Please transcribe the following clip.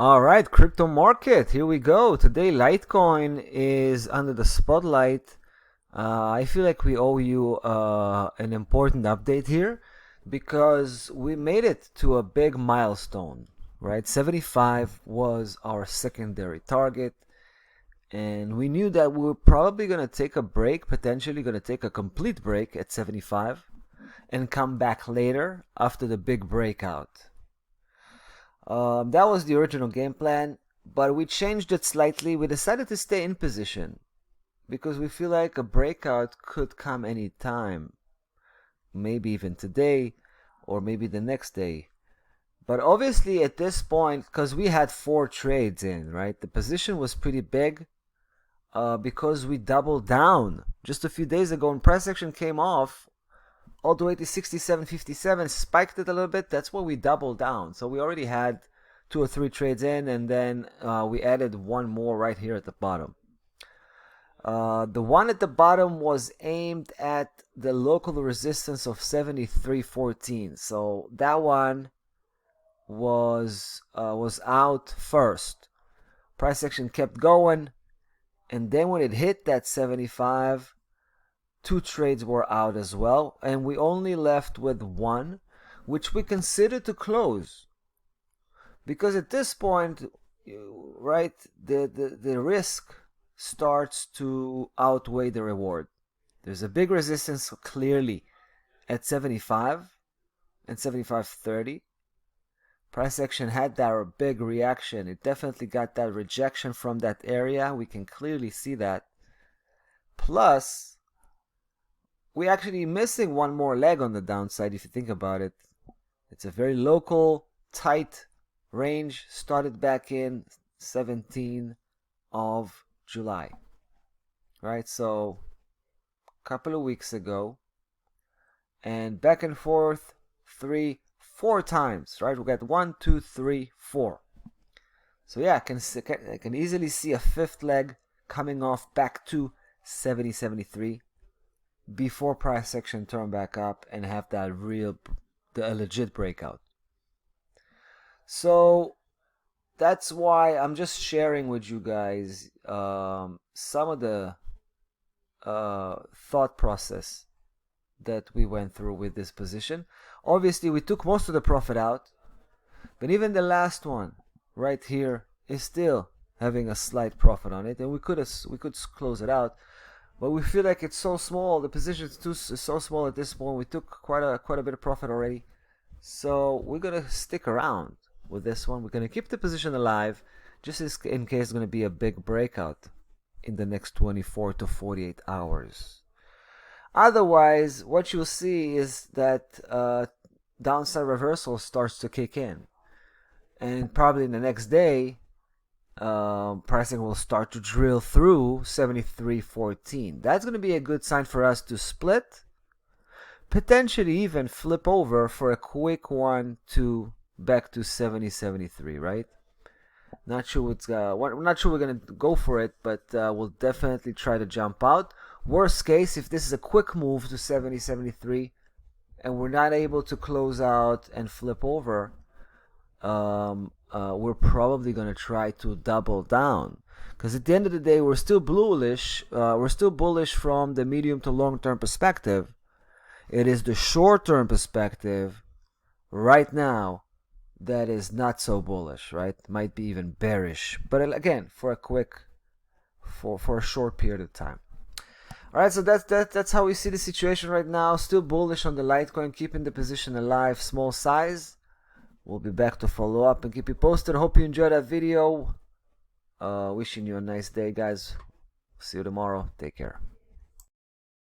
All right, crypto market, here we go. Today, Litecoin is under the spotlight. I feel like we owe you an important update here because we made it to a big milestone, right? 75 was our secondary target, and we knew that we were probably going to take a break, potentially going to take a complete break at 75 and come back later after the big breakout. That was the original game plan, but we changed it slightly. We decided to stay in position because we feel like a breakout could come any time, maybe even today or maybe the next day. But obviously at this point, because we had 4 trades in, right, the position was pretty big because we doubled down just a few days ago and price action came off all the way to 67.57, spiked it a little bit. That's where we doubled down. So we already had 2 or 3 trades in, and then we added one more right here at the bottom. The one at the bottom was aimed at the local resistance of 73.14. So that one was out first. Price action kept going, and then when it hit that 75, 2 trades were out as well, and we only left with one, which we consider to close. Because at this point, right, the risk starts to outweigh the reward. There's a big resistance clearly at 75 and 75.30. Price action had that big reaction. It definitely got that rejection from that area. We can clearly see that. Plus, we're actually missing one more leg on the downside if you think about it. It's a very local, tight range, started back in 17th of July. Right, so a couple of weeks ago. And back and forth 4 times, right? We got 1, 2, 3, 4. So yeah, I can easily see a 5th leg coming off back to 70.73. Before price action turn back up and have that a legit breakout. So that's why I'm just sharing with you guys some of the thought process that we went through with this position. Obviously, we took most of the profit out, but even the last one right here is still having a slight profit on it, and we could close it out. But we feel like it's so small, the position is so small at this point. We took quite a bit of profit already. So we're going to stick around with this one. We're going to keep the position alive just in case it's going to be a big breakout in the next 24 to 48 hours. Otherwise, what you'll see is that downside reversal starts to kick in. And probably in the next day, pricing will start to drill through 73.14. That's going to be a good sign for us to split, potentially even flip over for a quick one to back to 70.73, right? Not sure we're not sure we're going to go for it, but we'll definitely try to jump out. Worst case, if this is a quick move to 70.73 and we're not able to close out and flip over, we're probably going to try to double down, because at the end of the day we're still bullish. We're still bullish from the medium to long term perspective. It is the short term perspective right now that is not so bullish, right? Might be even bearish, but again, for a short period of time. All right, so that's how we see the situation right now. Still bullish on the Litecoin, keeping the position alive, small size. We'll be back to follow up and keep you posted. Hope you enjoyed that video. Wishing you a nice day, guys. See you tomorrow. Take care.